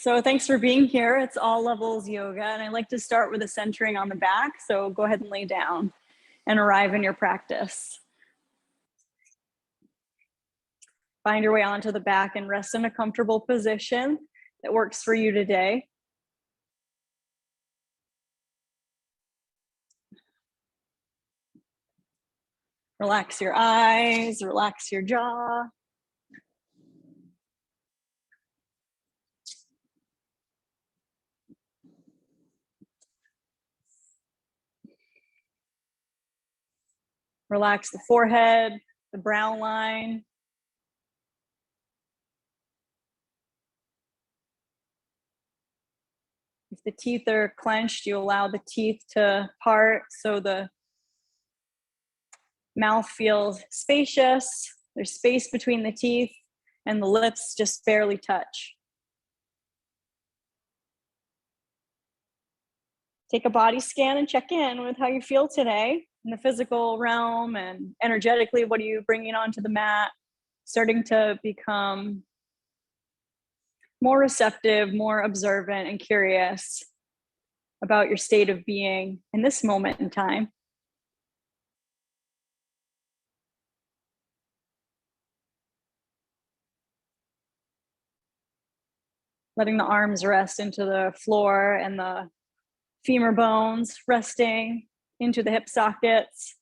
So thanks for being here. It's all levels yoga, and I like to start with a centering on the back. So go ahead and lay down and arrive in your practice. Find your way onto the back and rest in a comfortable position that works for you today. Relax your eyes, relax your jaw. Relax the forehead, the brow line. If the teeth are clenched, you allow the teeth to part so the mouth feels spacious. There's space between the teeth and the lips just barely touch. Take a body scan and check in with how you feel today in the physical realm and energetically. What are you bringing onto the mat? Starting to become more receptive, more observant, and curious about your state of being in this moment in time. Letting the arms rest into the floor and the femur bones resting into the hip sockets.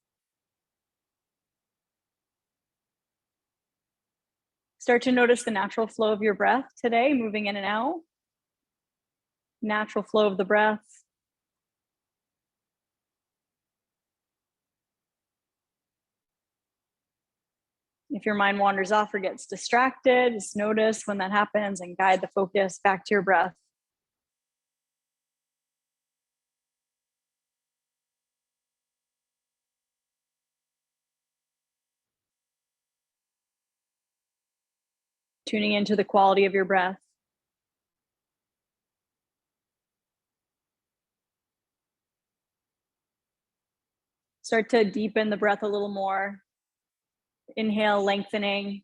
Start to notice the natural flow of your breath today, moving in and out. Natural flow of the breath. If your mind wanders off or gets distracted, just notice when that happens and guide the focus back to your breath. Tuning into the quality of your breath. Start to deepen the breath a little more. Inhale, lengthening.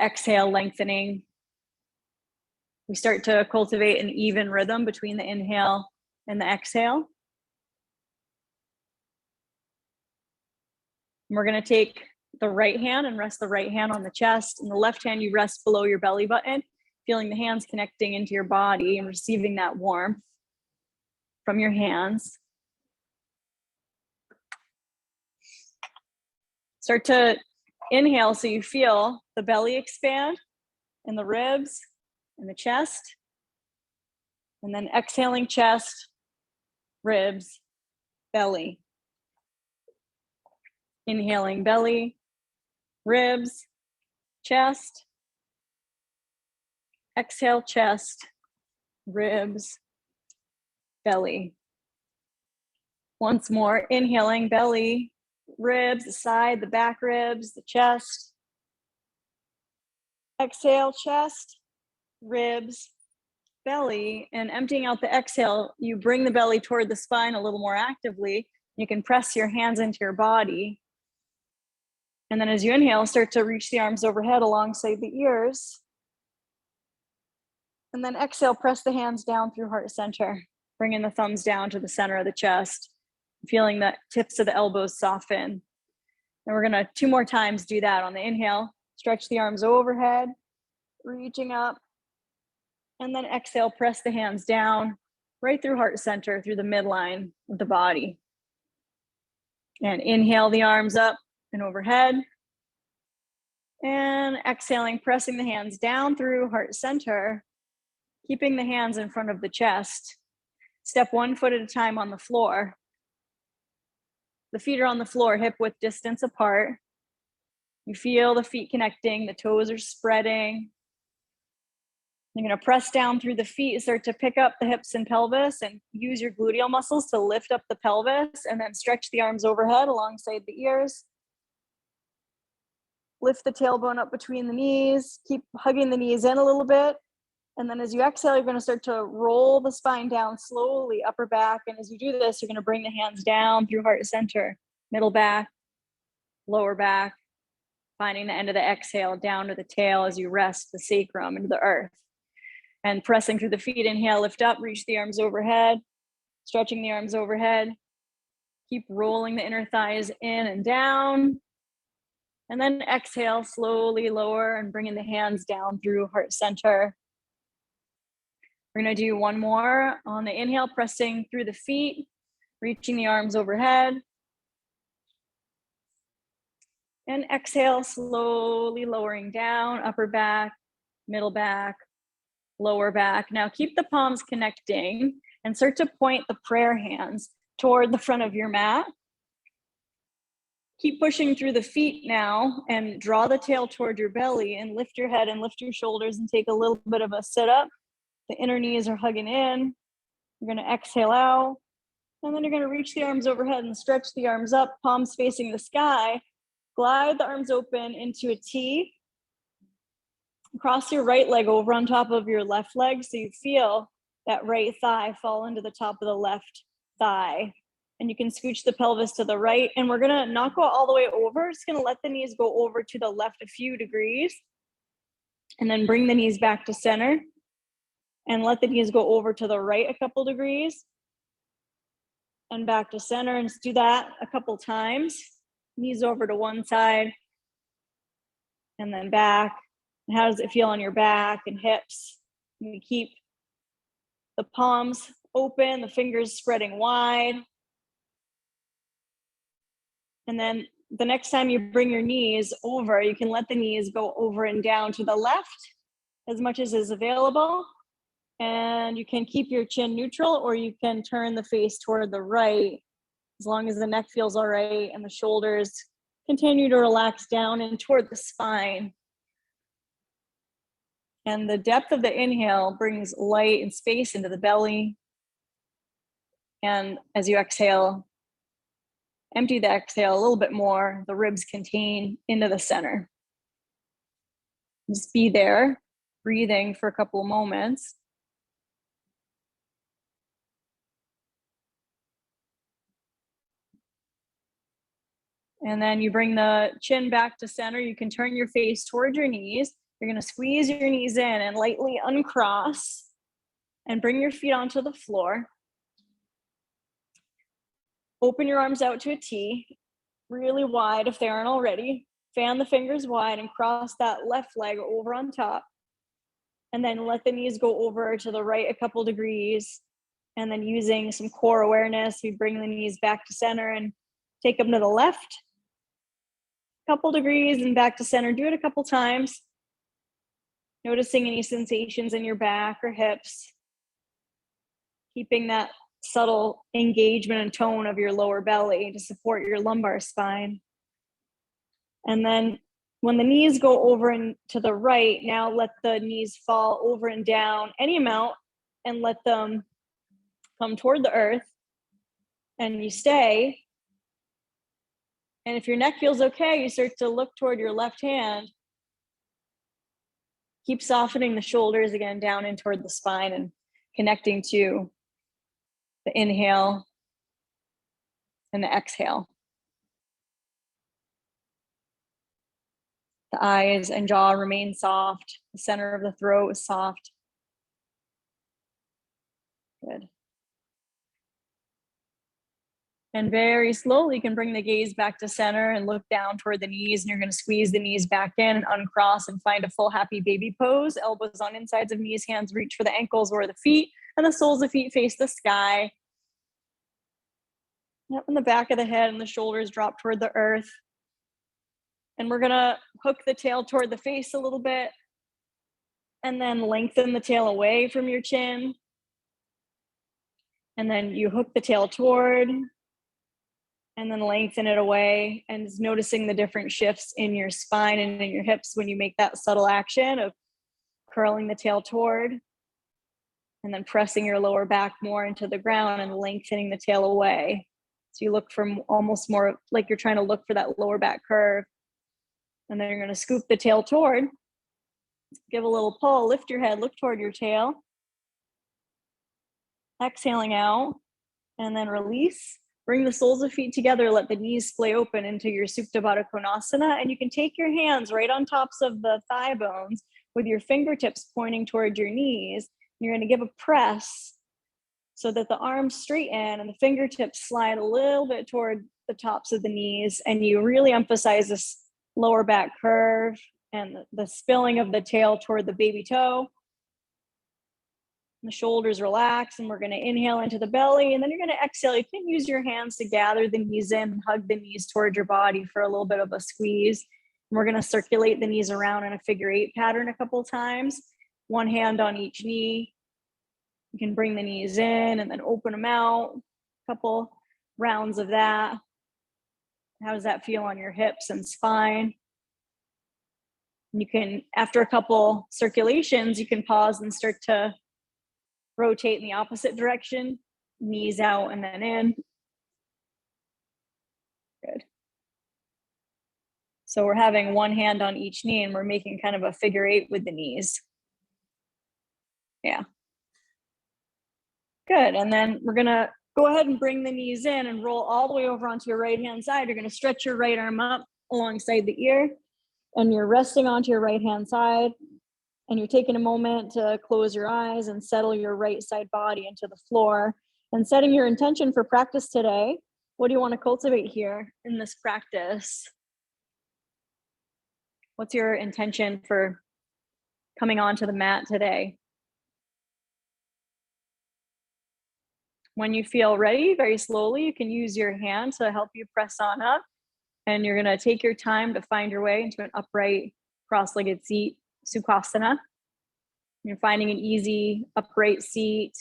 Exhale, lengthening. We start to cultivate an even rhythm between the inhale and the exhale. And we're going to take the right hand and rest the right hand on the chest, and the left hand you rest below your belly button, feeling the hands connecting into your body and receiving that warmth from your hands. Start to inhale so you feel the belly expand and the ribs and the chest. And then exhaling, chest, ribs, belly. Inhaling, belly, ribs, chest. Exhale, chest, ribs, belly. Once more, inhaling, belly, ribs, the side, the back ribs, the chest. Exhale, chest, ribs, belly, and emptying out the exhale, you bring the belly toward the spine a little more actively. You can press your hands into your body. And then as you inhale, start to reach the arms overhead alongside the ears. And then exhale, press the hands down through heart center, bringing the thumbs down to the center of the chest, feeling the tips of the elbows soften. And we're gonna 2 more times do that. On the inhale, stretch the arms overhead, reaching up. And then exhale, press the hands down, right through heart center, through the midline of the body. And inhale the arms up and overhead. And exhaling, pressing the hands down through heart center, keeping the hands in front of the chest. Step 1 foot at a time on the floor. The feet are on the floor, hip width distance apart. You feel the feet connecting, the toes are spreading. You're going to press down through the feet, start to pick up the hips and pelvis and use your gluteal muscles to lift up the pelvis, and then stretch the arms overhead alongside the ears. Lift the tailbone up between the knees, keep hugging the knees in a little bit. And then as you exhale, you're going to start to roll the spine down slowly, upper back. And as you do this, you're going to bring the hands down through heart center, middle back, lower back, finding the end of the exhale down to the tail as you rest the sacrum into the earth. And pressing through the feet, inhale, lift up, reach the arms overhead, stretching the arms overhead. Keep rolling the inner thighs in and down. And then exhale, slowly lower and bringing the hands down through heart center. We're gonna do one more on the inhale, pressing through the feet, reaching the arms overhead. And exhale, slowly lowering down, upper back, middle back, lower back. Now keep the palms connecting and start to point the prayer hands toward the front of your mat. Keep pushing through the feet now and draw the tail toward your belly and lift your head and lift your shoulders and take a little bit of a sit up. The inner knees are hugging in. You're gonna exhale out. And then you're gonna reach the arms overhead and stretch the arms up, palms facing the sky. Glide the arms open into a T. Cross your right leg over on top of your left leg so you feel that right thigh fall into the top of the left thigh. And you can scooch the pelvis to the right. And we're gonna not go all the way over, just gonna let the knees go over to the left a few degrees. And then bring the knees back to center. And let the knees go over to the right a couple degrees. And back to center, and just do that a couple times. Knees over to one side. And then back. And how does it feel on your back and hips? And we keep the palms open, the fingers spreading wide. And then the next time you bring your knees over, you can let the knees go over and down to the left as much as is available. And you can keep your chin neutral, or you can turn the face toward the right as long as the neck feels all right and the shoulders continue to relax down and toward the spine. And the depth of the inhale brings light and space into the belly. And as you exhale, empty the exhale a little bit more. The ribs contain into the center. Just be there, breathing for a couple of moments. And then you bring the chin back to center. You can turn your face toward your knees. You're gonna squeeze your knees in and lightly uncross and bring your feet onto the floor. Open your arms out to a T, really wide if they aren't already. Fan the fingers wide and cross that left leg over on top. And then let the knees go over to the right a couple degrees. And then using some core awareness, you bring the knees back to center and take them to the left. Couple degrees and back to center. Do it a couple times. Noticing any sensations in your back or hips. Keeping that subtle engagement and tone of your lower belly to support your lumbar spine. And then when the knees go over and to the right, now let the knees fall over and down any amount and let them come toward the earth. And you stay. And if your neck feels okay, you start to look toward your left hand. Keep softening the shoulders again down in toward the spine and connecting to the inhale and the exhale. The eyes and jaw remain soft. The center of the throat is soft. Good. And very slowly you can bring the gaze back to center and look down toward the knees, and you're gonna squeeze the knees back in and uncross and find a full happy baby pose. Elbows on insides of knees, hands reach for the ankles or the feet, and the soles of feet face the sky. Up in the back of the head and the shoulders drop toward the earth. And we're gonna hook the tail toward the face a little bit and then lengthen the tail away from your chin. And then you hook the tail toward and then lengthen it away, and just noticing the different shifts in your spine and in your hips when you make that subtle action of curling the tail toward and then pressing your lower back more into the ground and lengthening the tail away. So you look from almost more like you're trying to look for that lower back curve. And then you're going to scoop the tail toward, give a little pull, lift your head, look toward your tail. Exhaling out, and then release. Bring the soles of feet together, let the knees splay open into your Supta Baddha Konasana, and you can take your hands right on tops of the thigh bones with your fingertips pointing toward your knees. You're going to give a press so that the arms straighten and the fingertips slide a little bit toward the tops of the knees, and you really emphasize this lower back curve and the spilling of the tail toward the baby toe. The shoulders relax, and we're going to inhale into the belly, and then you're going to exhale. You can use your hands to gather the knees in and hug the knees towards your body for a little bit of a squeeze. And we're going to circulate the knees around in a figure 8 pattern a couple times. One hand on each knee. You can bring the knees in and then open them out. A couple rounds of that. How does that feel on your hips and spine? You can, after a couple circulations, you can pause and start to rotate in the opposite direction, knees out and then in. Good. So we're having one hand on each knee and we're making kind of a figure 8 with the knees. Yeah. Good, and then we're gonna go ahead and bring the knees in and roll all the way over onto your right hand side. You're gonna stretch your right arm up alongside the ear, and you're resting onto your right hand side, and you're taking a moment to close your eyes and settle your right side body into the floor, and setting your intention for practice today. What do you want to cultivate here in this practice? What's your intention for coming onto the mat today? When you feel ready, very slowly, you can use your hand to help you press on up. And you're going to take your time to find your way into an upright, cross-legged seat, Sukhasana. You're finding an easy, upright seat.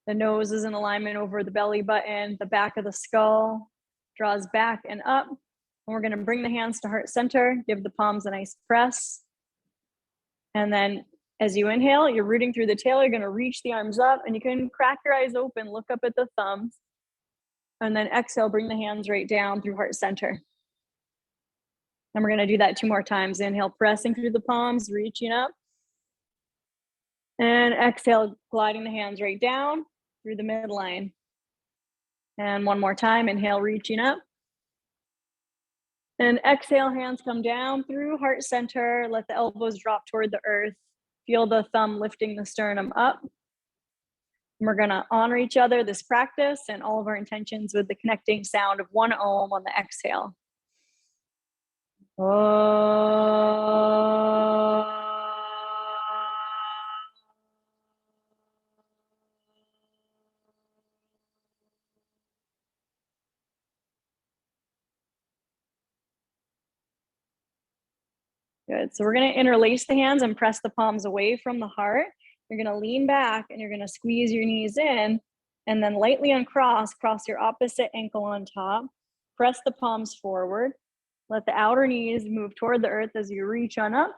The nose is in alignment over the belly button. The back of the skull draws back and up. And we're going to bring the hands to heart center. Give the palms a nice press. And then as you inhale, you're rooting through the tail. You're going to reach the arms up, and you can crack your eyes open, look up at the thumbs. And then exhale, bring the hands right down through heart center. And we're going to do that 2 more times. Inhale, pressing through the palms, reaching up. And exhale, gliding the hands right down through the midline. And 1 more time. Inhale, reaching up. And exhale, hands come down through heart center. Let the elbows drop toward the earth. Feel the thumb lifting the sternum up. And we're going to honor each other this practice and all of our intentions with the connecting sound of 1 Om on the exhale. Good. So we're going to interlace the hands and press the palms away from the heart. You're going to lean back and you're going to squeeze your knees in, and then lightly uncross, cross your opposite ankle on top. Press the palms forward. Let the outer knees move toward the earth as you reach on up.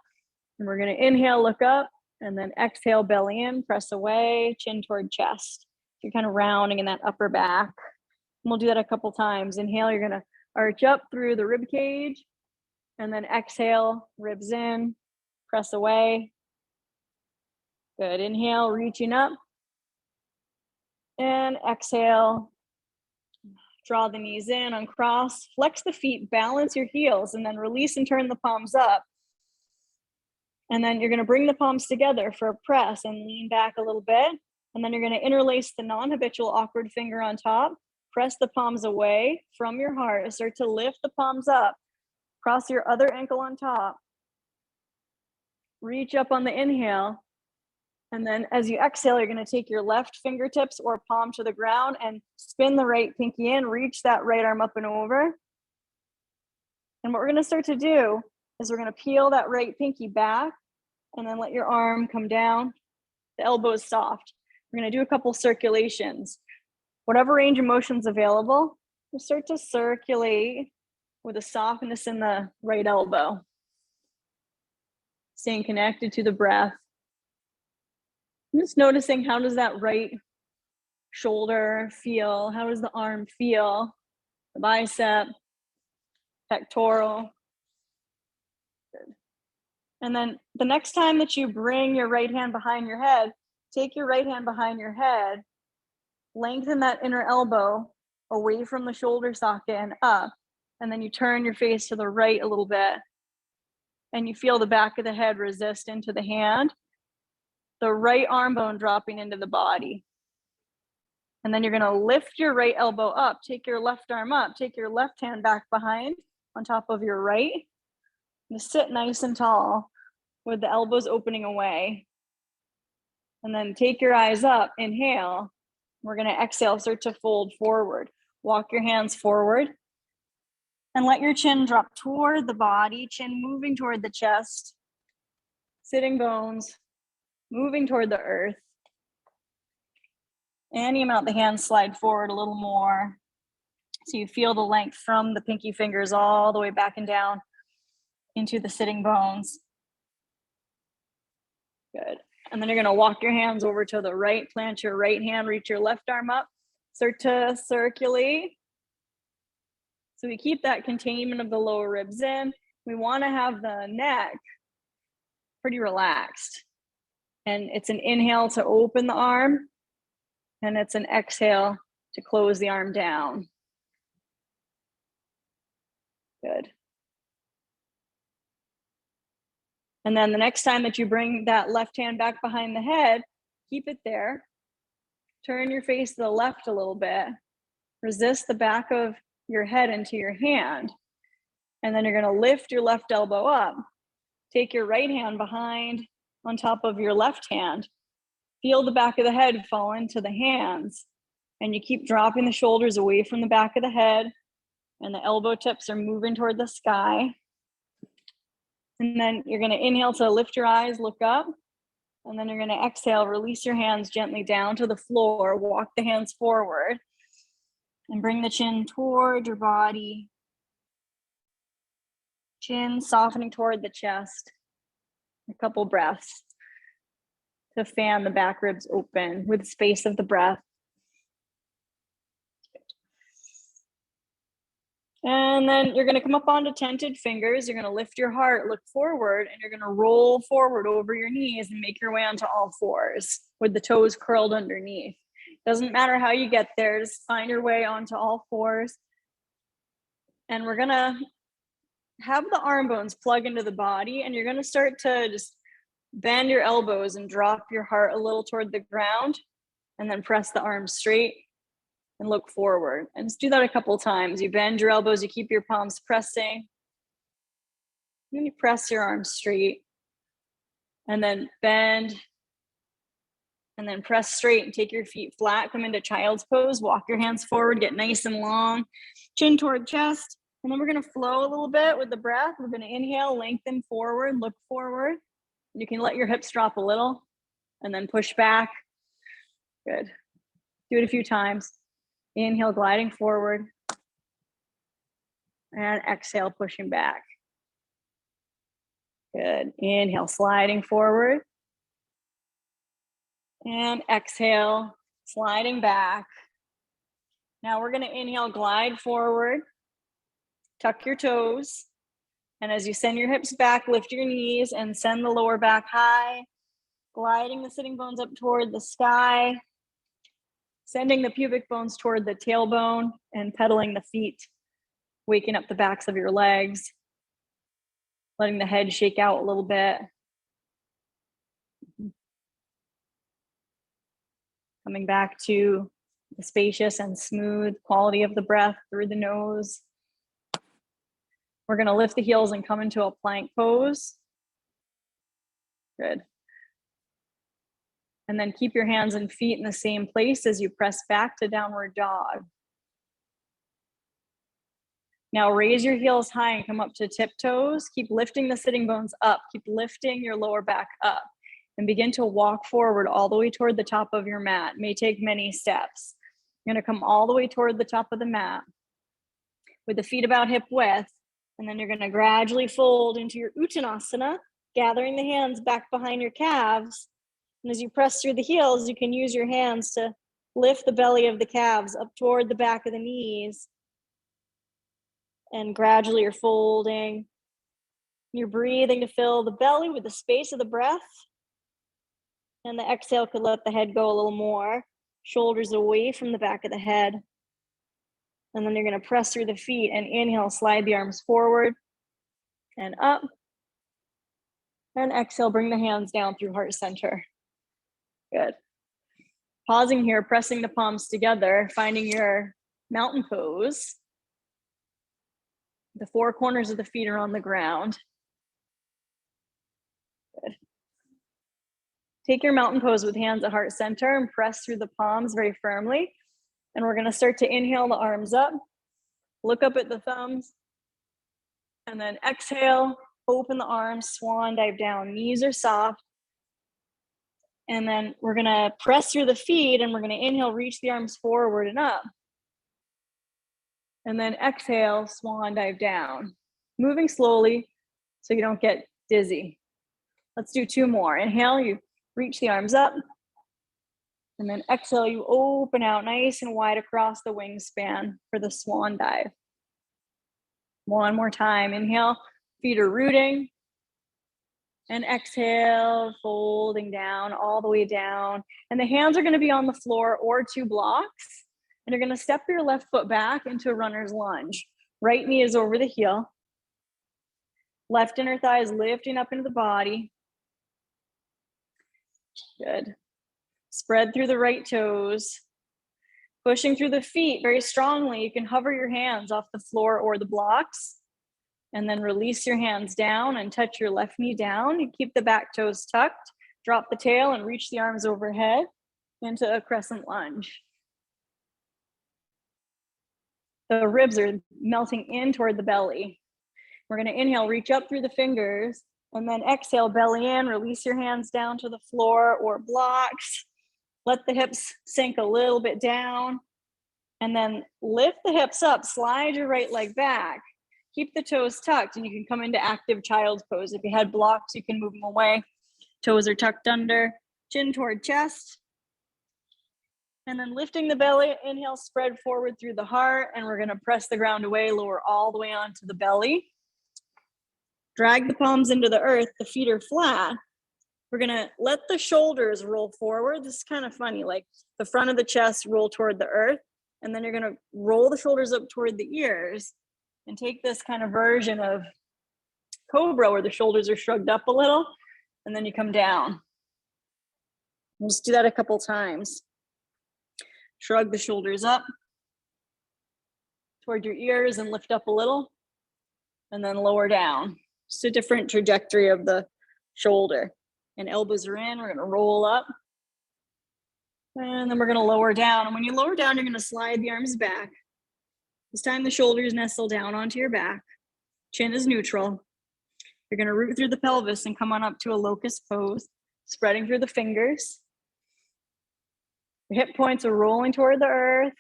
And we're going to inhale, look up, and then exhale, belly in, press away, chin toward chest. You're kind of rounding in that upper back. And we'll do that a couple times. Inhale, you're going to arch up through the rib cage. And then exhale, ribs in, press away. Good. Inhale, reaching up. And exhale, draw the knees in, uncross, flex the feet, balance your heels, and then release and turn the palms up. And then you're going to bring the palms together for a press and lean back a little bit. And then you're going to interlace the non-habitual awkward finger on top. Press the palms away from your heart. Start to lift the palms up. Cross your other ankle on top. Reach up on the inhale. And then as you exhale, you're going to take your left fingertips or palm to the ground and spin the right pinky in. Reach that right arm up and over. And what we're going to start to do is we're going to peel that right pinky back and then let your arm come down. The elbow is soft. We're going to do a couple circulations. Whatever range of motion's available, we'll start to circulate with a softness in the right elbow. Staying connected to the breath. I'm just noticing, how does that right shoulder feel? How does the arm feel? The bicep, pectoral. Good. And then the next time that you bring your right hand behind your head, take your right hand behind your head Lengthen that inner elbow away from the shoulder socket and up. And then you turn your face to the right a little bit. And you feel the back of the head resist into the hand. The right arm bone dropping into the body. And then you're gonna lift your right elbow up, take your left arm up, take your left hand back behind on top of your right. Just sit nice and tall with the elbows opening away. And then take your eyes up, inhale. We're gonna exhale, start to fold forward. Walk your hands forward and let your chin drop toward the body, chin moving toward the chest, sitting bones, moving toward the earth. Any amount the hands slide forward a little more. So you feel the length from the pinky fingers all the way back and down into the sitting bones. Good. And then you're gonna walk your hands over to the right, plant your right hand, reach your left arm up, start to circulate. So we keep that containment of the lower ribs in. We wanna have the neck pretty relaxed. And it's an inhale to open the arm, and it's an exhale to close the arm down. Good. And then the next time that you bring that left hand back behind the head, keep it there. Turn your face to the left a little bit. Resist the back of your head into your hand. And then you're gonna lift your left elbow up. Take your right hand behind on top of your left hand. Feel the back of the head fall into the hands. And you keep dropping the shoulders away from the back of the head. And the elbow tips are moving toward the sky. And then you're gonna inhale to lift your eyes, look up. And then you're gonna exhale, release your hands gently down to the floor, walk the hands forward. And bring the chin toward your body. Chin softening toward the chest. A couple breaths to fan the back ribs open with the space of the breath. And then you're gonna come up onto tented fingers. You're gonna lift your heart, look forward, and you're gonna roll forward over your knees and make your way onto all fours with the toes curled underneath. Doesn't matter how you get there, just find your way onto all fours. And we're gonna have the arm bones plug into the body, and you're gonna start to just bend your elbows and drop your heart a little toward the ground, and then press the arms straight and look forward. And just do that a couple times. You bend your elbows, you keep your palms pressing. And then you press your arms straight. And then bend. And then press straight and take your feet flat. Come into child's pose. Walk your hands forward, get nice and long. Chin toward chest. And then we're gonna flow a little bit with the breath. We're gonna inhale, lengthen forward, look forward. You can let your hips drop a little and then push back. Good. Do it a few times. Inhale, gliding forward. And exhale, pushing back. Good. Inhale, sliding forward. And exhale, sliding back. Now we're gonna inhale, glide forward. Tuck your toes. And as you send your hips back, lift your knees and send the lower back high. Gliding the sitting bones up toward the sky. Sending the pubic bones toward the tailbone and pedaling the feet, waking up the backs of your legs, letting the head shake out a little bit. Coming back to the spacious and smooth quality of the breath through the nose. We're gonna lift the heels and come into a plank pose. Good. And then keep your hands and feet in the same place as you press back to downward dog. Now raise your heels high and come up to tiptoes. Keep lifting the sitting bones up. Keep lifting your lower back up. And begin to walk forward all the way toward the top of your mat. It may take many steps. You're gonna come all the way toward the top of the mat with the feet about hip width. And then you're gonna gradually fold into your Uttanasana, gathering the hands back behind your calves. And as you press through the heels, you can use your hands to lift the belly of the calves up toward the back of the knees. And gradually you're folding. You're breathing to fill the belly with the space of the breath. And the exhale could let the head go a little more. Shoulders away from the back of the head. And then you're gonna press through the feet and inhale, slide the arms forward and up. And exhale, bring the hands down through heart center. Good. Pausing here, pressing the palms together, finding your mountain pose. The four corners of the feet are on the ground. Good. Take your mountain pose with hands at heart center and press through the palms very firmly. And we're gonna start to inhale the arms up, look up at the thumbs, and then exhale, open the arms, swan dive down, knees are soft. And then we're gonna press through the feet and we're gonna inhale, reach the arms forward and up. And then exhale, swan dive down. Moving slowly so you don't get dizzy. Let's do two more. Inhale, you reach the arms up. And then exhale, you open out nice and wide across the wingspan for the swan dive. One more time. Inhale, feet are rooting. And exhale, folding down, all the way down. And the hands are gonna be on the floor or two blocks. And you're gonna step your left foot back into a runner's lunge. Right knee is over the heel. Left inner thigh is lifting up into the body. Good. Spread through the right toes. Pushing through the feet very strongly. You can hover your hands off the floor or the blocks. And then release your hands down and touch your left knee down. You keep the back toes tucked. Drop the tail and reach the arms overhead into a crescent lunge. The ribs are melting in toward the belly. We're gonna inhale, reach up through the fingers, and then exhale, belly in, release your hands down to the floor or blocks. Let the hips sink a little bit down, and then lift the hips up, slide your right leg back. Keep the toes tucked, and you can come into active child's pose. If you had blocks, you can move them away. Toes are tucked under, chin toward chest. And then lifting the belly, inhale, spread forward through the heart, and we're gonna press the ground away, lower all the way onto the belly. Drag the palms into the earth, the feet are flat. We're gonna let the shoulders roll forward. This is kind of funny, like the front of the chest roll toward the earth, and then you're gonna roll the shoulders up toward the ears and take this kind of version of cobra where the shoulders are shrugged up a little, and then you come down. We'll just do that a couple times. Shrug the shoulders up toward your ears and lift up a little, and then lower down. Just a different trajectory of the shoulder. And elbows are in, we're gonna roll up. And then we're gonna lower down. And when you lower down, you're gonna slide the arms back. This time the shoulders nestle down onto your back. Chin is neutral. You're gonna root through the pelvis and come on up to a locust pose, spreading through the fingers. Your hip points are rolling toward the earth.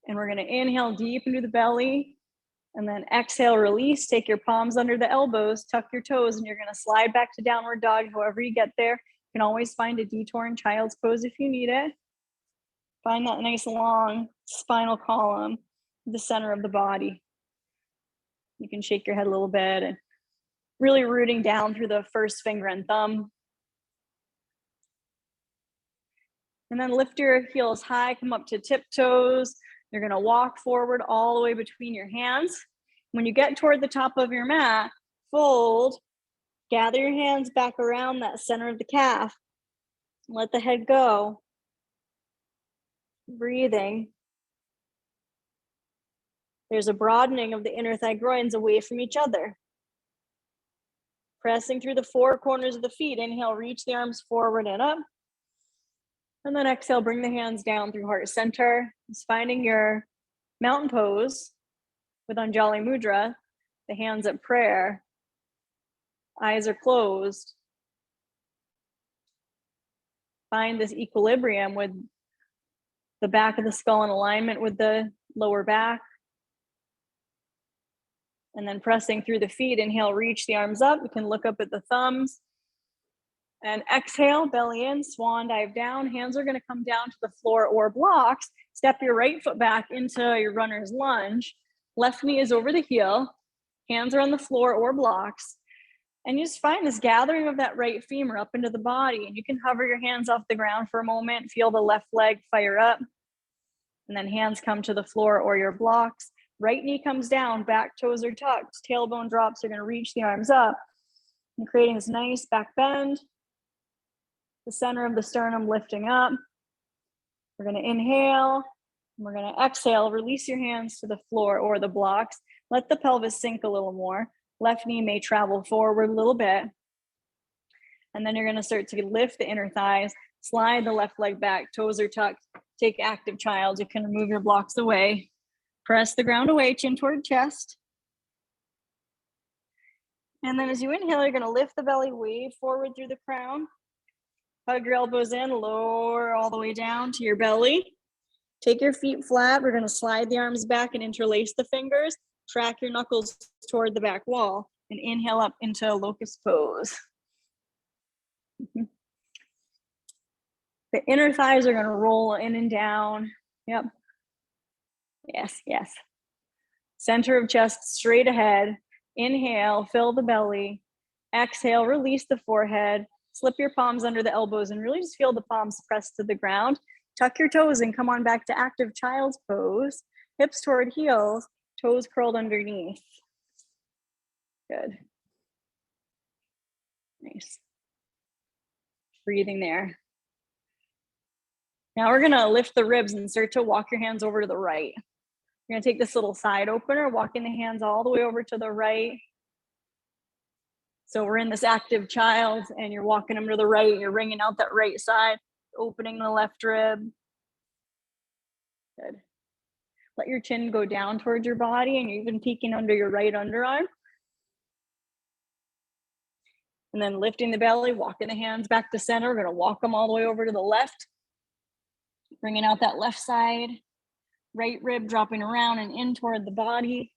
And we're gonna inhale deep into the belly. And then exhale, release, take your palms under the elbows, tuck your toes, and you're gonna slide back to downward dog however you get there. You can always find a detour in child's pose if you need it. Find that nice long spinal column, the center of the body. You can shake your head a little bit and really rooting down through the first finger and thumb. And then lift your heels high, come up to tiptoes. You're gonna walk forward all the way between your hands. When you get toward the top of your mat, fold, gather your hands back around that center of the calf. Let the head go. Breathing. There's a broadening of the inner thigh groins away from each other. Pressing through the four corners of the feet. Inhale, reach the arms forward and up. And then exhale, bring the hands down through heart center. Just finding your mountain pose with Anjali Mudra, the hands at prayer. Eyes are closed. Find this equilibrium with the back of the skull in alignment with the lower back. And then pressing through the feet, inhale, reach the arms up. You can look up at the thumbs. And exhale, belly in, swan dive down. Hands are gonna come down to the floor or blocks. Step your right foot back into your runner's lunge. Left knee is over the heel. Hands are on the floor or blocks. And you just find this gathering of that right femur up into the body, and you can hover your hands off the ground for a moment, feel the left leg fire up, and then hands come to the floor or your blocks. Right knee comes down, back toes are tucked, tailbone drops. You're gonna reach the arms up and creating this nice back bend. The center of the sternum lifting up. We're gonna inhale, and we're gonna exhale, release your hands to the floor or the blocks. Let the pelvis sink a little more. Left knee may travel forward a little bit. And then you're gonna start to lift the inner thighs, slide the left leg back, toes are tucked, take active child. You can remove your blocks away. Press the ground away, chin toward chest. And then as you inhale, you're gonna lift the belly, wave forward through the crown. Hug your elbows in, lower all the way down to your belly. Take your feet flat. We're gonna slide the arms back and interlace the fingers. Track your knuckles toward the back wall and inhale up into locust pose. The inner thighs are gonna roll in and down. Yep. Yes, yes. Center of chest straight ahead. Inhale, fill the belly. Exhale, release the forehead. Slip your palms under the elbows and really just feel the palms pressed to the ground. Tuck your toes and come on back to active child's pose. Hips toward heels, toes curled underneath. Good. Nice. Breathing there. Now we're gonna lift the ribs and start to walk your hands over to the right. You're gonna take this little side opener, walking the hands all the way over to the right. So we're in this active child and you're walking them to the right, you're wringing out that right side, opening the left rib. Good. Let your chin go down towards your body and you're even peeking under your right underarm. And then lifting the belly, walking the hands back to center. We're gonna walk them all the way over to the left. Bringing out that left side. Right rib dropping around and in toward the body.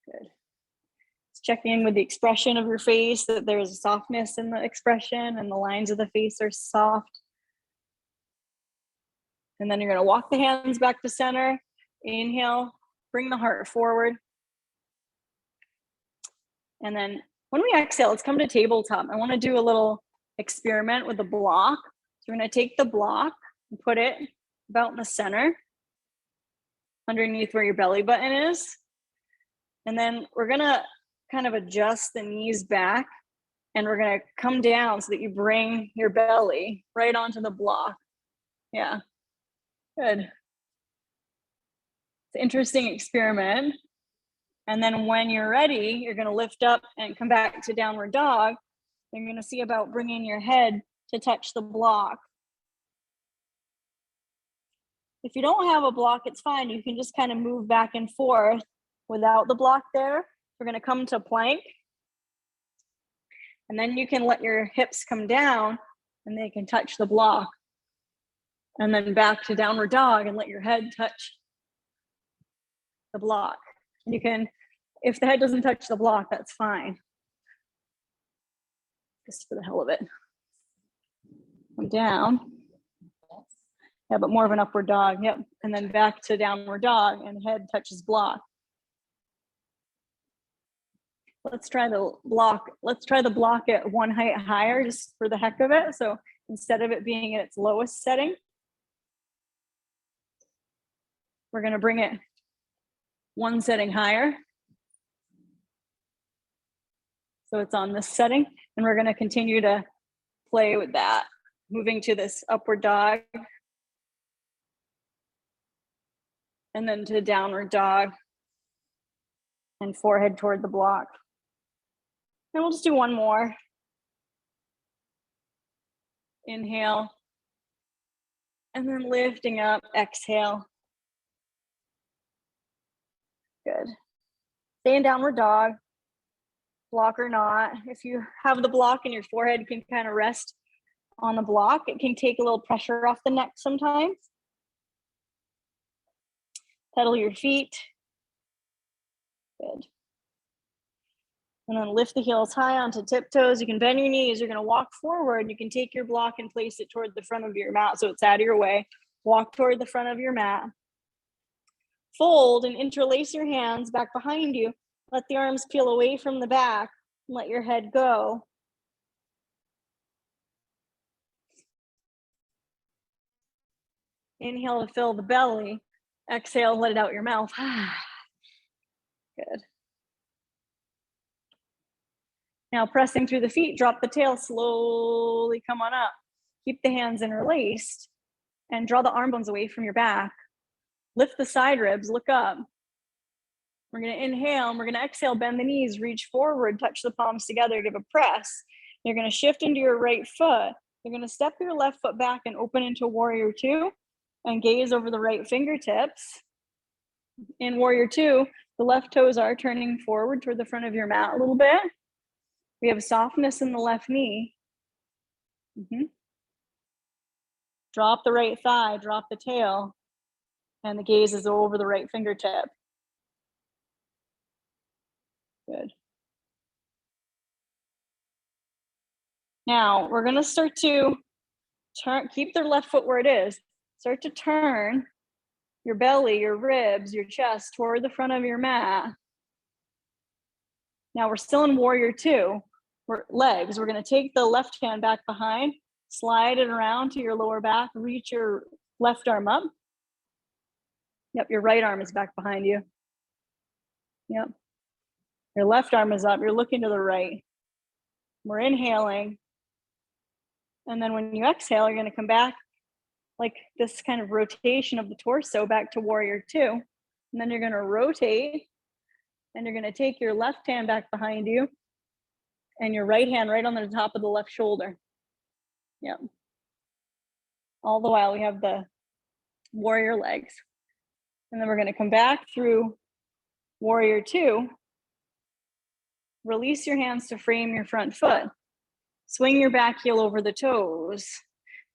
Good. Let's check in with the expression of your face, that there's a softness in the expression and the lines of the face are soft. And then you're gonna walk the hands back to center. Inhale, bring the heart forward. And then when we exhale, let's come to tabletop. I wanna do a little experiment with the block. So we're gonna take the block and put it about in the center, underneath where your belly button is. And then we're gonna kind of adjust the knees back and we're gonna come down so that you bring your belly right onto the block. Yeah, good. It's an interesting experiment. And then when you're ready, you're gonna lift up and come back to downward dog. You're gonna see about bringing your head to touch the block. If you don't have a block, it's fine. You can just kind of move back and forth without the block there. We're gonna come to plank. And then you can let your hips come down and they can touch the block. And then back to downward dog and let your head touch the block. You can, if the head doesn't touch the block, that's fine. Just for the hell of it. Come down. Yeah, but more of an upward dog. Yep. And then back to downward dog and head touches block. Let's try the block. Let's try the block at one height higher just for the heck of it. So instead of it being at its lowest setting, we're going to bring it one setting higher. So it's on this setting, and we're going to continue to play with that, moving to this upward dog and then to downward dog and forehead toward the block. And we'll just do one more. Inhale and then lifting up, exhale. Good. Stay in downward dog, block or not. If you have the block and your forehead can kind of rest on the block, it can take a little pressure off the neck sometimes. Pedal your feet. Good. And then lift the heels high onto tiptoes. You can bend your knees. You're going to walk forward. You can take your block and place it toward the front of your mat so it's out of your way. Walk toward the front of your mat. Fold and interlace your hands back behind you Let the arms peel away from the back. Let your head go. Inhale to fill the belly. Exhale, let it out your mouth. Good. Now pressing through the feet, drop the tail, slowly come on up. Keep the hands interlaced and draw the arm bones away from your back. Lift the side ribs, look up. We're gonna inhale and we're gonna exhale, bend the knees, reach forward, touch the palms together, give a press. You're gonna shift into your right foot. You're gonna step your left foot back and open into warrior two and gaze over the right fingertips. In warrior two, the left toes are turning forward toward the front of your mat a little bit. We have softness in the left knee. Drop the right thigh, drop the tail, and the gaze is over the right fingertip. Good. Now we're gonna start to turn, keep the left foot where it is. Start to turn your belly, your ribs, your chest toward the front of your mat. Now we're still in warrior two. We're legs. We're gonna take the left hand back behind, slide it around to your lower back, reach your left arm up. Yep, your right arm is back behind you. Yep. Your left arm is up, you're looking to the right. We're inhaling. And then when you exhale, you're gonna come back like this kind of rotation of the torso back to warrior two. And then you're gonna rotate and you're gonna take your left hand back behind you and your right hand right on the top of the left shoulder. Yep. All the while we have the warrior legs. And then we're gonna come back through warrior two. Release your hands to frame your front foot. Swing your back heel over the toes.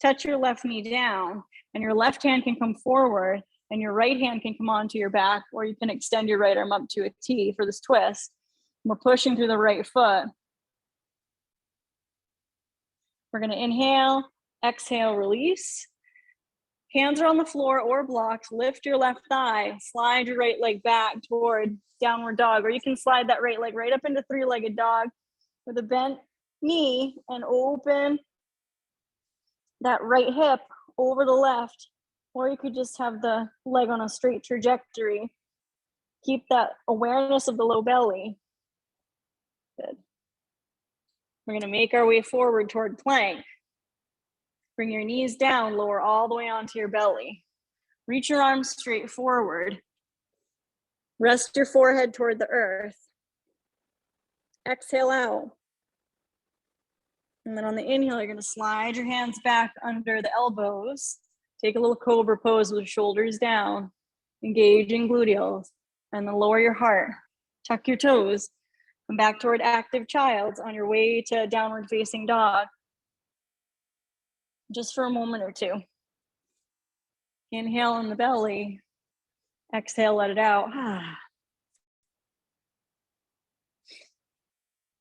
Touch your left knee down, and your left hand can come forward, and your right hand can come onto your back, or you can extend your right arm up to a T for this twist. We're pushing through the right foot. We're gonna inhale, exhale, release. Hands are on the floor or blocks. Lift your left thigh, slide your right leg back toward downward dog, or you can slide that right leg right up into three-legged dog with a bent knee and open that right hip over the left, or you could just have the leg on a straight trajectory. Keep that awareness of the low belly. Good. We're gonna make our way forward toward plank. Bring your knees down, lower all the way onto your belly. Reach your arms straight forward. Rest your forehead toward the earth. Exhale out. And then on the inhale, you're gonna slide your hands back under the elbows. Take a little cobra pose with shoulders down. Engaging gluteals. And then lower your heart. Tuck your toes. Come back toward active child on your way to downward facing dog. Just for a moment or two. Inhale in the belly. Exhale, let it out.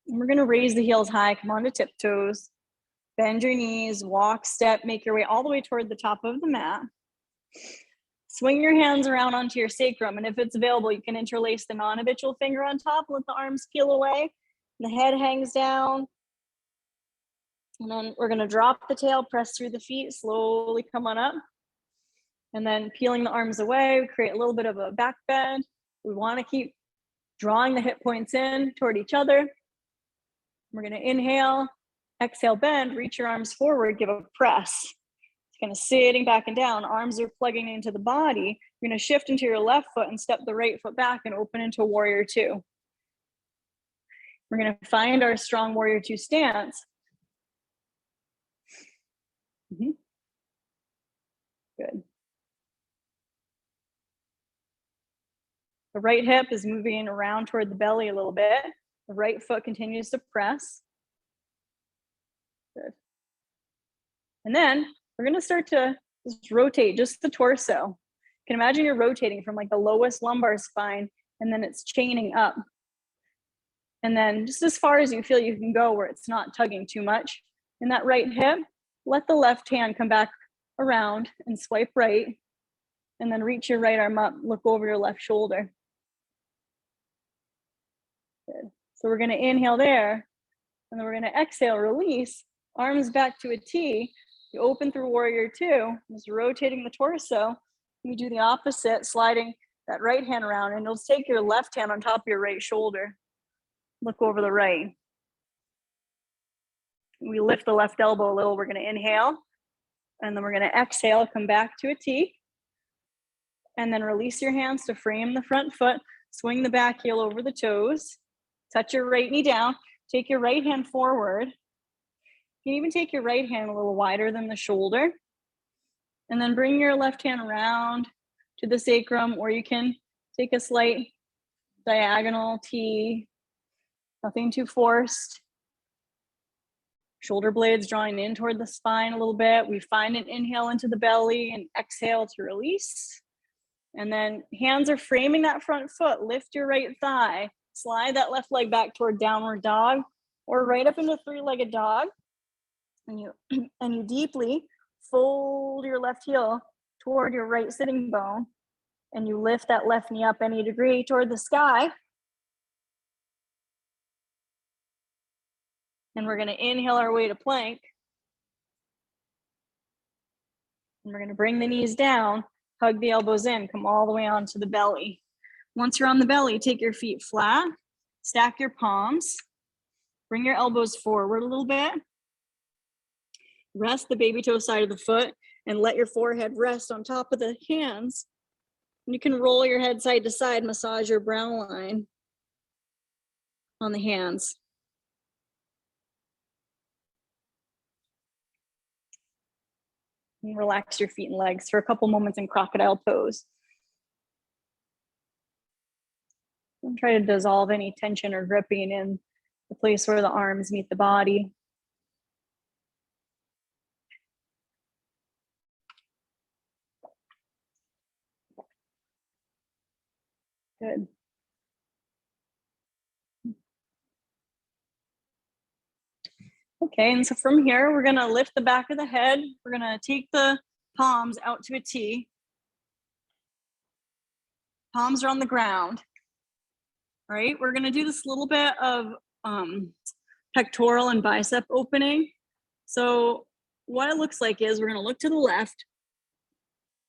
And we're gonna raise the heels high, come onto tiptoes. Bend your knees, walk, step, make your way all the way toward the top of the mat. Swing your hands around onto your sacrum, and if it's available, you can interlace the non-habitual finger on top, let the arms peel away. The head hangs down. And then we're gonna drop the tail, press through the feet, slowly come on up. And then peeling the arms away, we create a little bit of a back bend. We wanna keep drawing the hip points in toward each other. We're gonna inhale, exhale, bend, reach your arms forward, give a press. It's kind of sitting back and down, arms are plugging into the body. You're gonna shift into your left foot and step the right foot back and open into warrior two. We're gonna find our strong warrior two stance. Good. The right hip is moving around toward the belly a little bit. The right foot continues to press. Good. And then we're gonna start to just rotate just the torso. You can imagine you're rotating from like the lowest lumbar spine, and then it's chaining up. And then just as far as you feel you can go where it's not tugging too much in that right hip, let the left hand come back around and swipe right, and then reach your right arm up, look over your left shoulder. So we're gonna inhale there, and then we're gonna exhale, release, arms back to a T. You open through warrior two, just rotating the torso. You do the opposite, sliding that right hand around, and you'll take your left hand on top of your right shoulder. Look over the right. We lift the left elbow a little. We're gonna inhale, and then we're gonna exhale, come back to a T, and then release your hands to frame the front foot, swing the back heel over the toes, touch your right knee down, take your right hand forward. You can even take your right hand a little wider than the shoulder, and then bring your left hand around to the sacrum, or you can take a slight diagonal T, nothing too forced. Shoulder blades drawing in toward the spine a little bit. We find an inhale into the belly and exhale to release. And then hands are framing that front foot. Lift your right thigh. Slide that left leg back toward downward dog or right up into three-legged dog. And you deeply fold your left heel toward your right sitting bone. And you lift that left knee up any degree toward the sky. And we're going to inhale our way to plank. And we're going to bring the knees down, hug the elbows in, come all the way onto the belly. Once you're on the belly, take your feet flat, stack your palms, bring your elbows forward a little bit. Rest the baby toe side of the foot and let your forehead rest on top of the hands. And you can roll your head side to side, massage your brow line on the hands. And relax your feet and legs for a couple moments in crocodile pose. Don't try to dissolve any tension or gripping in the place where the arms meet the body. Good. Okay, and so from here, we're gonna lift the back of the head. We're gonna take the palms out to a T. Palms are on the ground. All right, we're gonna do this little bit of pectoral and bicep opening. So what it looks like is we're gonna look to the left.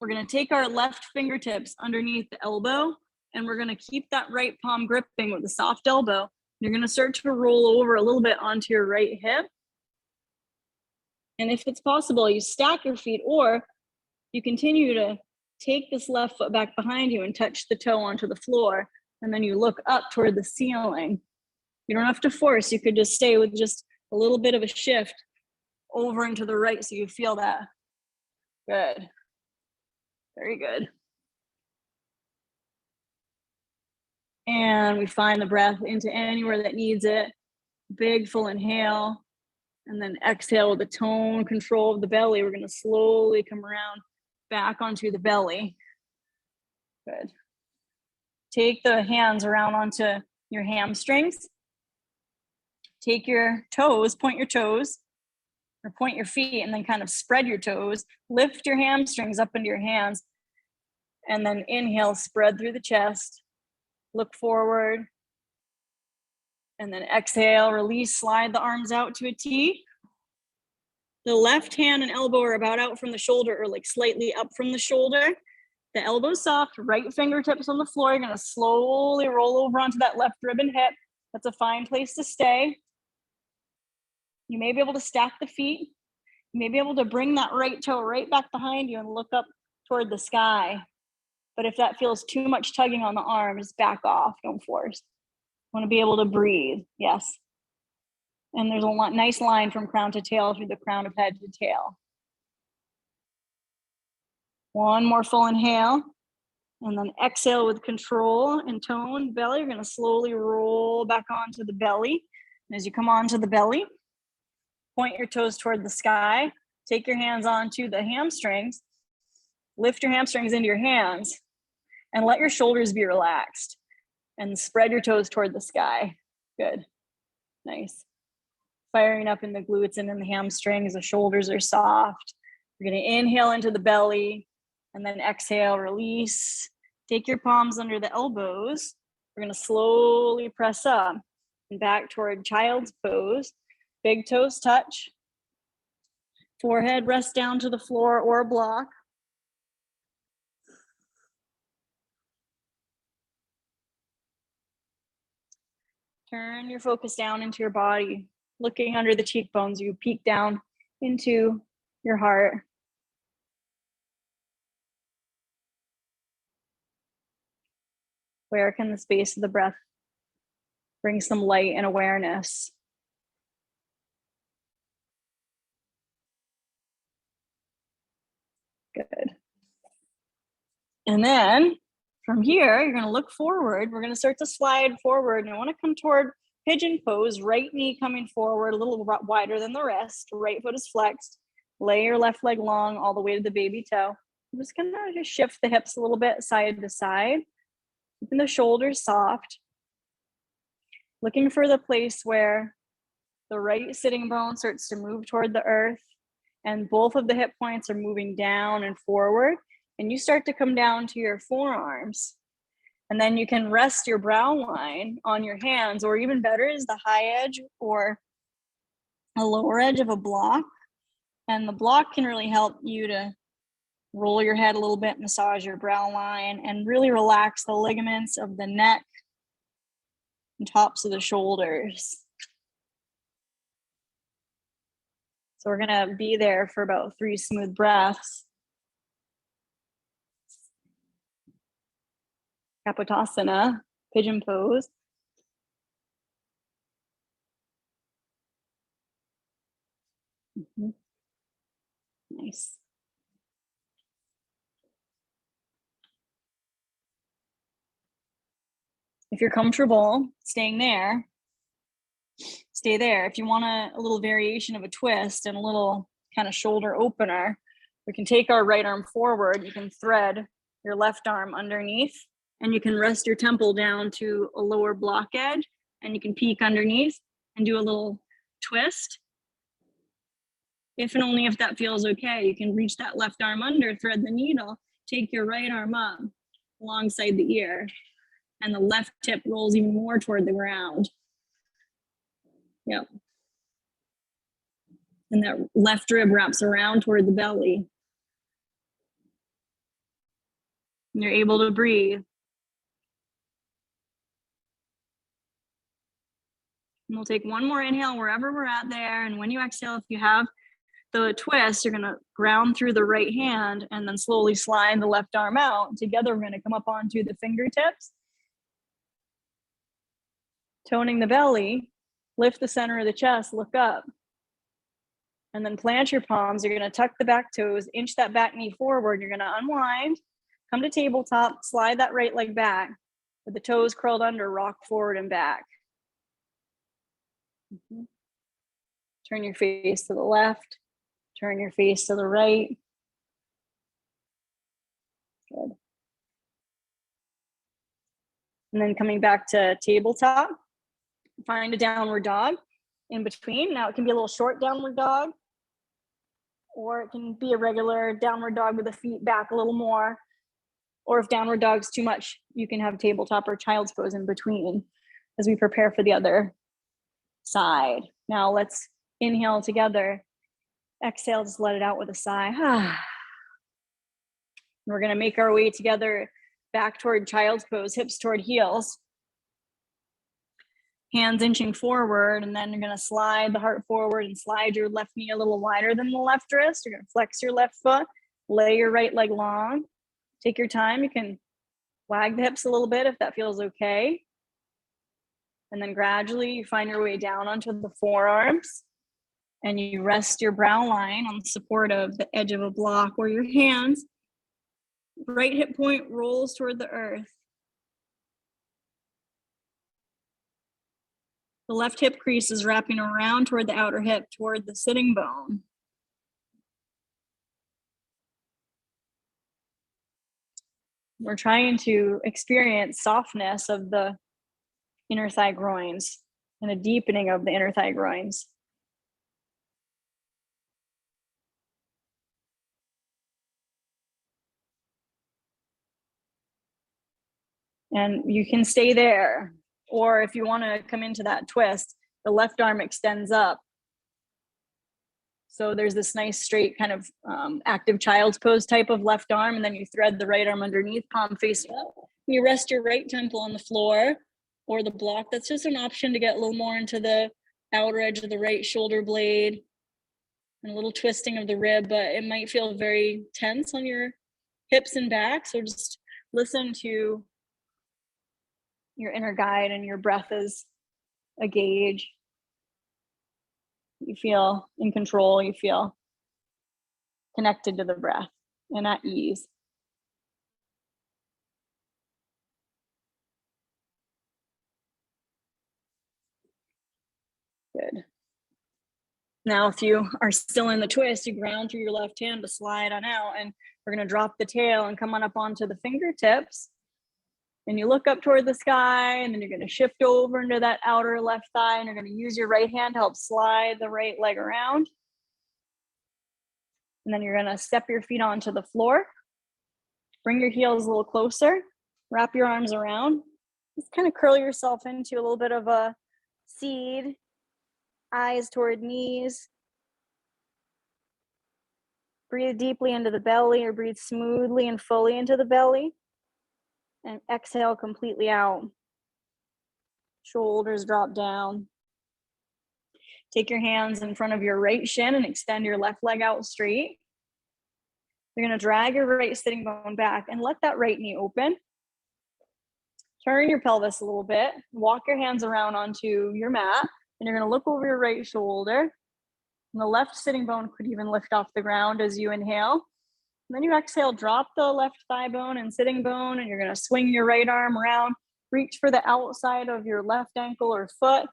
We're gonna take our left fingertips underneath the elbow, and we're gonna keep that right palm gripping with the soft elbow. You're gonna start to roll over a little bit onto your right hip. And if it's possible, you stack your feet, or you continue to take this left foot back behind you and touch the toe onto the floor. And then you look up toward the ceiling. You don't have to force. You could just stay with just a little bit of a shift over and to the right so you feel that. Good. Very good. And we find the breath into anywhere that needs it. Big full inhale. And then exhale with the tone control of the belly. We're going to slowly come around back onto the belly. Good. Take the hands around onto your hamstrings. Take your toes, point your toes, or point your feet, and then kind of spread your toes. Lift your hamstrings up into your hands. And then inhale, spread through the chest. Look forward. And then exhale, release, slide the arms out to a T. The left hand and elbow are about out from the shoulder, or like slightly up from the shoulder. The elbow's soft, right fingertips on the floor. You're gonna slowly roll over onto that left rib and hip. That's a fine place to stay. You may be able to stack the feet. You may be able to bring that right toe right back behind you and look up toward the sky. But if that feels too much tugging on the arms, back off, don't force. Want to be able to breathe, yes. And there's a nice line from crown to tail through the crown of head to tail. One more full inhale, and then exhale with control and tone. Belly, you're going to slowly roll back onto the belly. And as you come onto the belly, point your toes toward the sky. Take your hands onto the hamstrings. Lift your hamstrings into your hands and let your shoulders be relaxed. And spread your toes toward the sky. Good. Nice. Firing up in the glutes and in the hamstrings. The shoulders are soft. You're going to inhale into the belly and then exhale, release. Take your palms under the elbows. We're going to slowly press up. And back toward child's pose. Big toes touch. Forehead rests down to the floor or a block. Turn your focus down into your body. Looking under the cheekbones, you peek down into your heart. Where can the space of the breath bring some light and awareness? Good. And then from here, you're going to look forward. We're going to start to slide forward. And I want to come toward pigeon pose, right knee coming forward, a little wider than the wrist. Right foot is flexed. Lay your left leg long all the way to the baby toe. I'm just going to just shift the hips a little bit side to side. Keeping the shoulders soft. Looking for the place where the right sitting bone starts to move toward the earth and both of the hip points are moving down and forward. And you start to come down to your forearms. And then you can rest your brow line on your hands, or even better is the high edge or a lower edge of a block. And the block can really help you to roll your head a little bit, massage your brow line, and really relax the ligaments of the neck and tops of the shoulders. So we're gonna be there for about 3 smooth breaths. Kapotasana, pigeon pose. Nice. If you're comfortable staying there, stay there. If you want a little variation of a twist and a little kind of shoulder opener, we can take our right arm forward. You can thread your left arm underneath, and you can rest your temple down to a lower block edge, and you can peek underneath and do a little twist. If and only if that feels okay, you can reach that left arm under, thread the needle, take your right arm up alongside the ear, and the left hip rolls even more toward the ground. Yep. And that left rib wraps around toward the belly. And you're able to breathe. And we'll take one more inhale wherever we're at there. And when you exhale, if you have the twist, you're gonna ground through the right hand and then slowly slide the left arm out. Together, we're gonna come up onto the fingertips. Toning the belly, lift the center of the chest, look up. And then plant your palms. You're gonna tuck the back toes, inch that back knee forward. You're gonna unwind, come to tabletop, slide that right leg back with the toes curled under, rock forward and back. Turn your face to the left, turn your face to the right. Good. And then coming back to tabletop, find a downward dog in between. Now it can be a little short downward dog, or it can be a regular downward dog with the feet back a little more. Or if downward dog's too much, you can have tabletop or child's pose in between as we prepare for the other side. Now let's inhale together. Exhale, just let it out with a sigh. We're gonna make our way together back toward child's pose, hips toward heels. Hands inching forward, and then you're gonna slide the heart forward and slide your left knee a little wider than the left wrist. You're gonna flex your left foot, lay your right leg long. Take your time. You can wag the hips a little bit if that feels okay. And then gradually you find your way down onto the forearms, and you rest your brow line on the support of the edge of a block, or your hands. Right hip point rolls toward the earth. The left hip crease is wrapping around toward the outer hip, toward the sitting bone. We're trying to experience softness of the inner thigh groins and a deepening of the inner thigh groins. And you can stay there. Or if you want to come into that twist, the left arm extends up. So there's this nice straight kind of active child's pose type of left arm, and then you thread the right arm underneath, palm facing up. You rest your right temple on the floor or the block. That's just an option to get a little more into the outer edge of the right shoulder blade, and a little twisting of the rib, but it might feel very tense on your hips and back. So just listen to your inner guide, and your breath is a gauge. You feel in control, you feel connected to the breath and at ease. Good. Now, if you are still in the twist, you ground through your left hand to slide on out, and we're going to drop the tail and come on up onto the fingertips. And you look up toward the sky, and then you're going to shift over into that outer left thigh, and you're going to use your right hand to help slide the right leg around. And then you're going to step your feet onto the floor. Bring your heels a little closer. Wrap your arms around. Just kind of curl yourself into a little bit of a seed. Eyes toward knees. Breathe deeply into the belly, or breathe smoothly and fully into the belly. And exhale completely out. Shoulders drop down. Take your hands in front of your right shin and extend your left leg out straight. You're going to drag your right sitting bone back and let that right knee open. Turn your pelvis a little bit. Walk your hands around onto your mat, and you're going to look over your right shoulder. And the left sitting bone could even lift off the ground as you inhale. And then you exhale, drop the left thigh bone and sitting bone, and you're going to swing your right arm around. Reach for the outside of your left ankle or foot.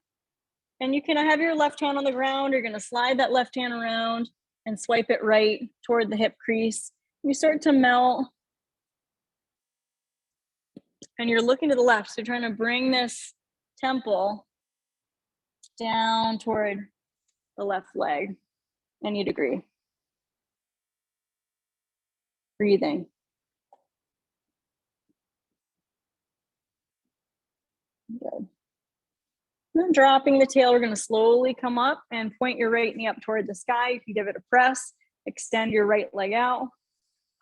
And you can have your left hand on the ground. You're going to slide that left hand around and swipe it right toward the hip crease. You start to melt. And you're looking to the left. So you're trying to bring this temple down toward the left leg, any degree. Breathing. Good. Then dropping the tail, we're going to slowly come up and point your right knee up toward the sky. You can give it a press. Extend your right leg out.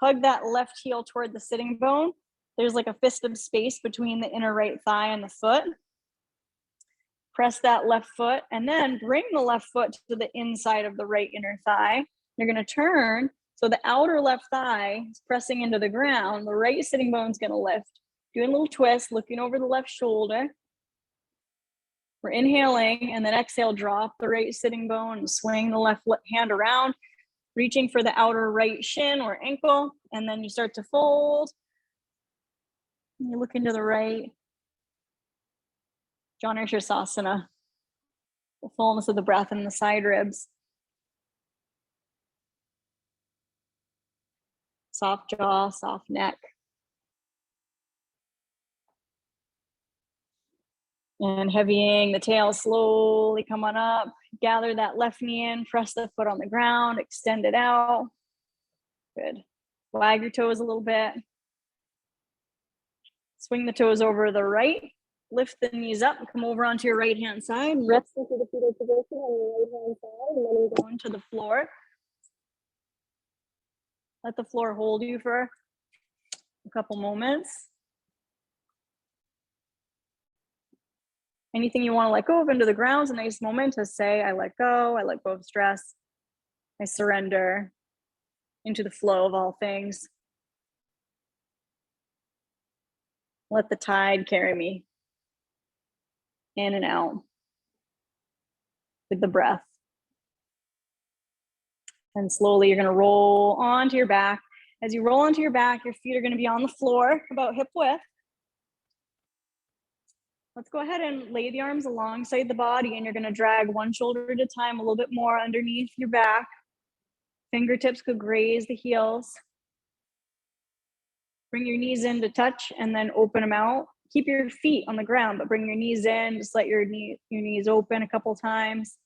Hug that left heel toward the sitting bone. There's like a fist of space between the inner right thigh and the foot. Press that left foot, and then bring the left foot to the inside of the right inner thigh. You're going to turn. So the outer left thigh is pressing into the ground. The right sitting bone is going to lift. Doing a little twist, looking over the left shoulder. We're inhaling, and then exhale, drop the right sitting bone and swing the left hand around, reaching for the outer right shin or ankle, and then you start to fold. You look into the right. Janu Sirsasana, the fullness of the breath in the side ribs. Soft jaw, soft neck. And heavying the tail, slowly come on up. Gather that left knee in, press the foot on the ground, extend it out. Good. Wag your toes a little bit. Swing the toes over the right. Lift the knees up, come over onto your right hand side. Rest into the fetal position on your right hand side, and then you go into the floor. Let the floor hold you for a couple moments. Anything you want to let go of into the ground is a nice moment to say, I let go of stress, I surrender into the flow of all things. Let the tide carry me in and out with the breath. And slowly you're going to roll onto your back. As you roll onto your back, your feet are going to be on the floor about hip width. Let's go ahead and lay the arms alongside the body, and you're going to drag one shoulder at a time, a little bit more underneath your back. Fingertips could graze the heels. Bring your knees in to touch and then open them out. Keep your feet on the ground, but bring your knees in. Just let your knees open a couple times.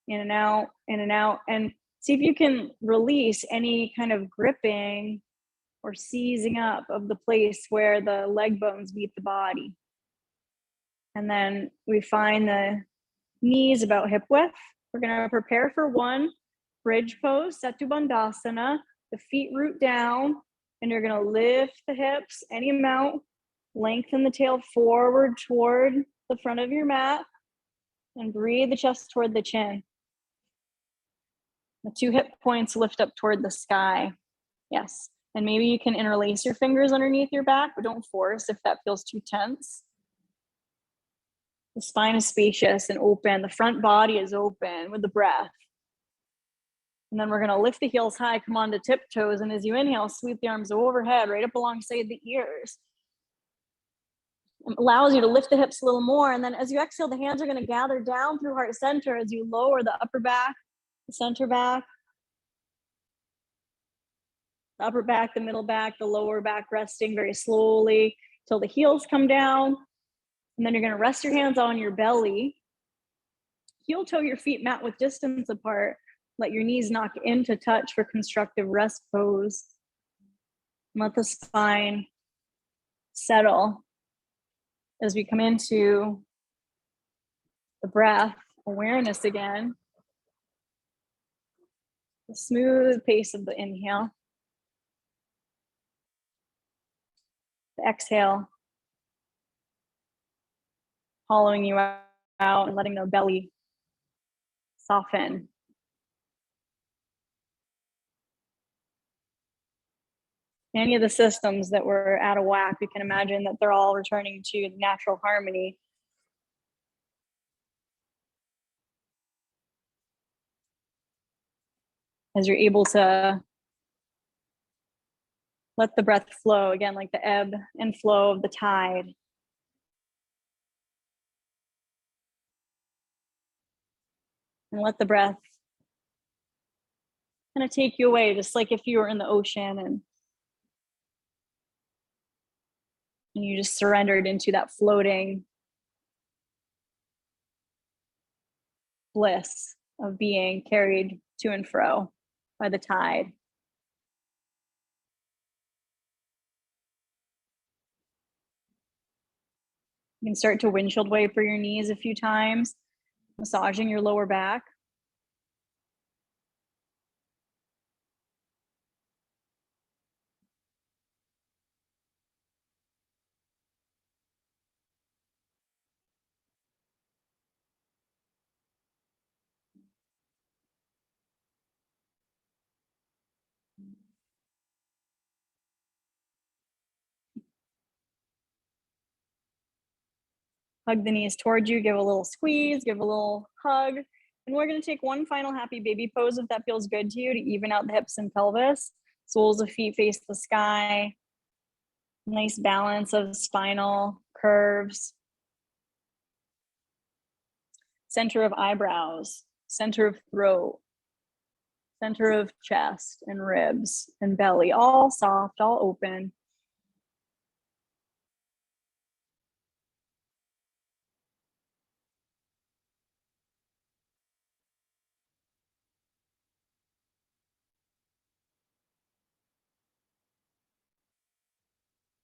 In and out, in and out. And see if you can release any kind of gripping or seizing up of the place where the leg bones meet the body. And then we find the knees about hip width. We're gonna prepare for one bridge pose, Setu Bandhasana. The feet root down, and you're gonna lift the hips any amount, lengthen the tail forward toward the front of your mat, and breathe the chest toward the chin. The 2 hip points lift up toward the sky. Yes. And maybe you can interlace your fingers underneath your back, but don't force if that feels too tense. The spine is spacious and open. The front body is open with the breath. And then we're gonna lift the heels high, come onto tiptoes. And as you inhale, sweep the arms overhead, right up alongside the ears. It allows you to lift the hips a little more. And then as you exhale, the hands are gonna gather down through heart center as you lower the upper back, the center back, the upper back, the middle back, the lower back, resting very slowly till the heels come down. And then you're gonna rest your hands on your belly. Heel toe your feet mat width distance apart. Let your knees knock into touch for constructive rest pose. Let the spine settle as we come into the breath, awareness again. The smooth pace of the inhale. The exhale, hollowing you out and letting the belly soften. Any of the systems that were out of whack, you can imagine that they're all returning to natural harmony. As you're able to let the breath flow, again, like the ebb and flow of the tide. And let the breath kind of take you away, just like if you were in the ocean and you just surrendered into that floating bliss of being carried to and fro by the tide. You can start to windshield wiper your knees a few times, massaging your lower back. Hug the knees towards you, give a little squeeze, give a little hug. And we're gonna take one final happy baby pose if that feels good to you, to even out the hips and pelvis. Soles of feet face the sky. Nice balance of spinal curves. Center of eyebrows, center of throat, center of chest and ribs and belly, all soft, all open.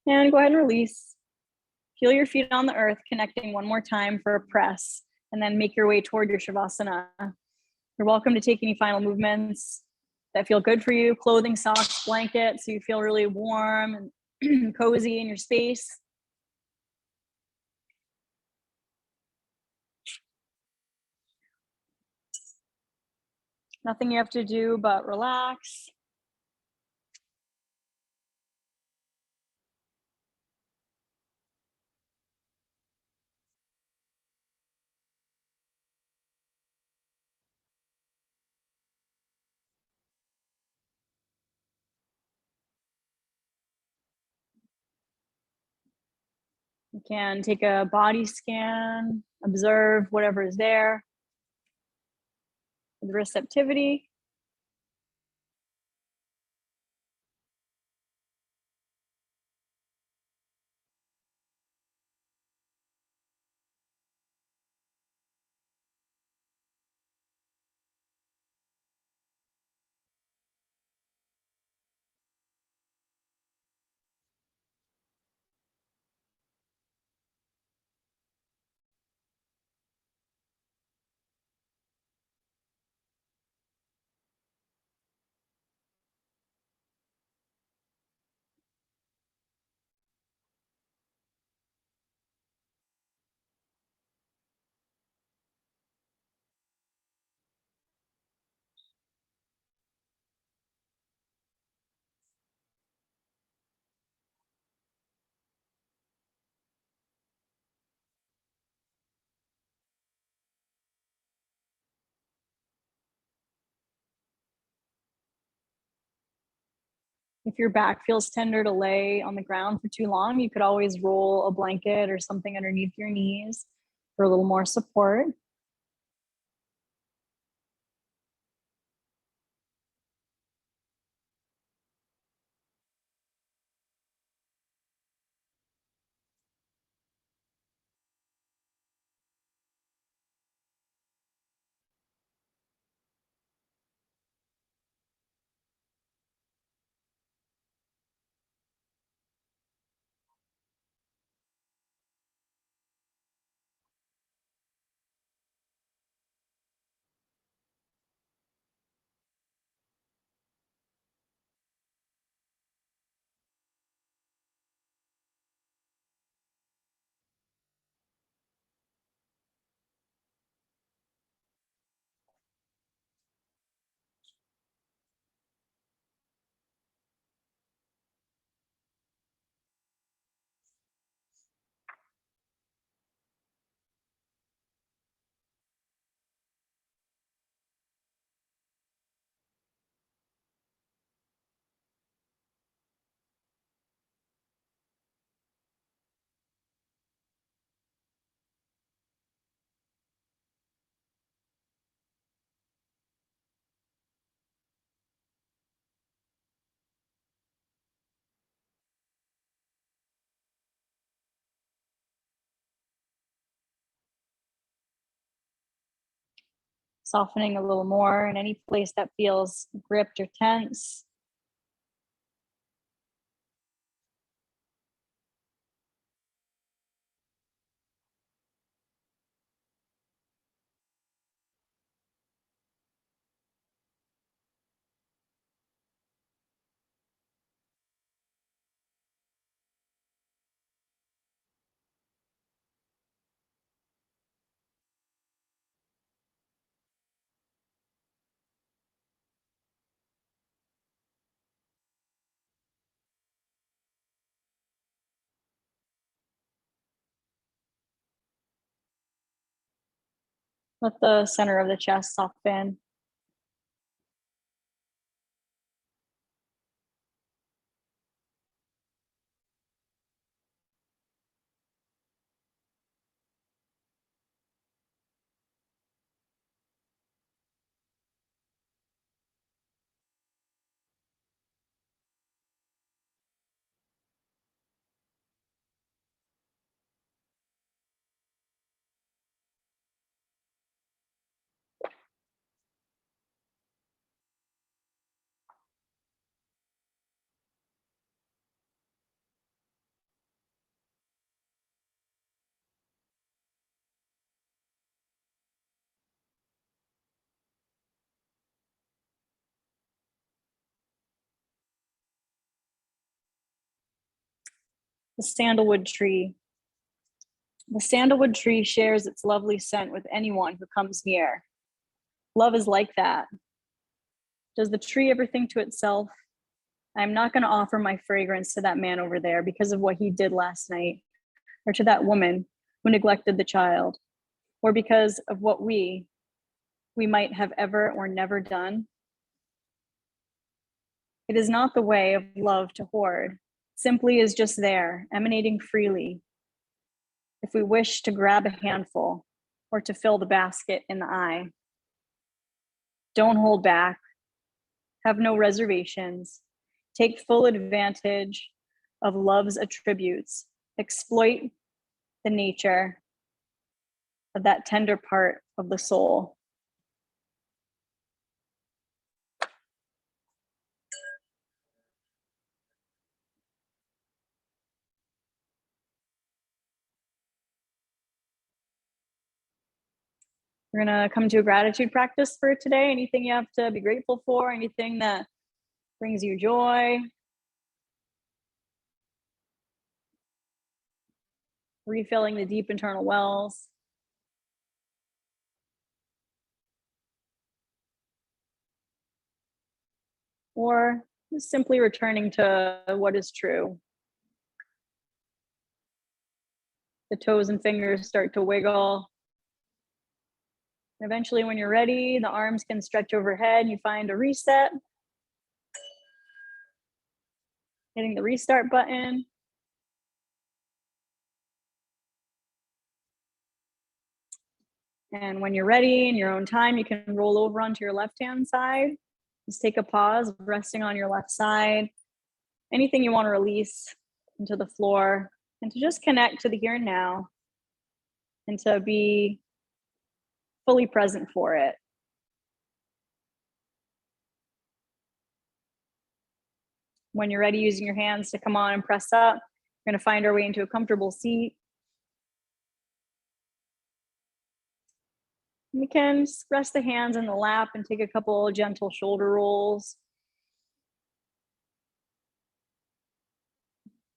And go ahead and release. Feel your feet on the earth, connecting one more time for a press, and then make your way toward your Shavasana. You're welcome to take any final movements that feel good for you, clothing, socks, blanket, so you feel really warm and cozy in your space. Nothing you have to do but relax. You can take a body scan, observe whatever is there with receptivity. If your back feels tender to lay on the ground for too long, you could always roll a blanket or something underneath your knees for a little more support. Softening a little more in any place that feels gripped or tense. Let the center of the chest soften. The sandalwood tree. The sandalwood tree shares its lovely scent with anyone who comes near. Love is like that. Does the tree ever think to itself, I'm not going to offer my fragrance to that man over there because of what he did last night, or to that woman who neglected the child, or because of what we might have ever or never done? It is not the way of love to hoard. Simply is just there, emanating freely. If we wish to grab a handful or to fill the basket in the eye, don't hold back. Have no reservations. Take full advantage of love's attributes. Exploit the nature of that tender part of the soul. We're gonna come to a gratitude practice for today. Anything you have to be grateful for, anything that brings you joy, refilling the deep internal wells. Or just simply returning to what is true. The toes and fingers start to wiggle. Eventually, when you're ready, the arms can stretch overhead. You find a reset. hitting the restart button. And when you're ready in your own time, you can roll over onto your left-hand side. Just take a pause, resting on your left side. Anything you want to release into the floor, and to just connect to the here and now, and to be fully present for it. When you're ready, using your hands to come on and press up, we're going to find our way into a comfortable seat. We can just rest the hands in the lap and take a couple gentle shoulder rolls.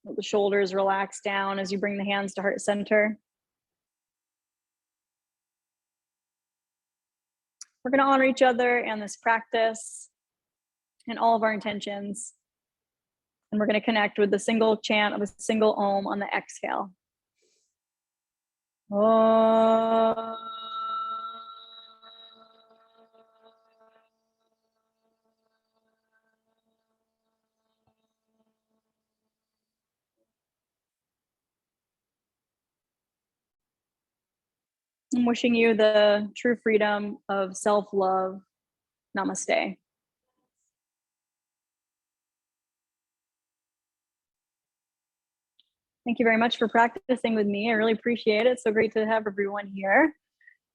Let the shoulders relax down as you bring the hands to heart center. We're going to honor each other and this practice and all of our intentions. And we're going to connect with the single chant of a single Om on the exhale. Om. I'm wishing you the true freedom of self-love. Namaste. Thank you very much for practicing with me. I really appreciate it. So great to have everyone here.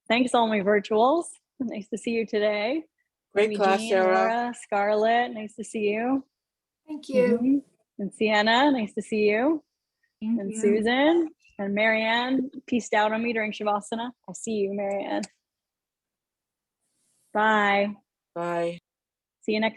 Thanks, all my virtuals. Nice to see you today. Great class, Jean, Sarah. Laura, Scarlett, nice to see you. Thank you. And Sienna, nice to see you. Thank And you. Susan and Marianne pieced out on me during Shavasana. I see you, Marianne. Bye. Bye. See you next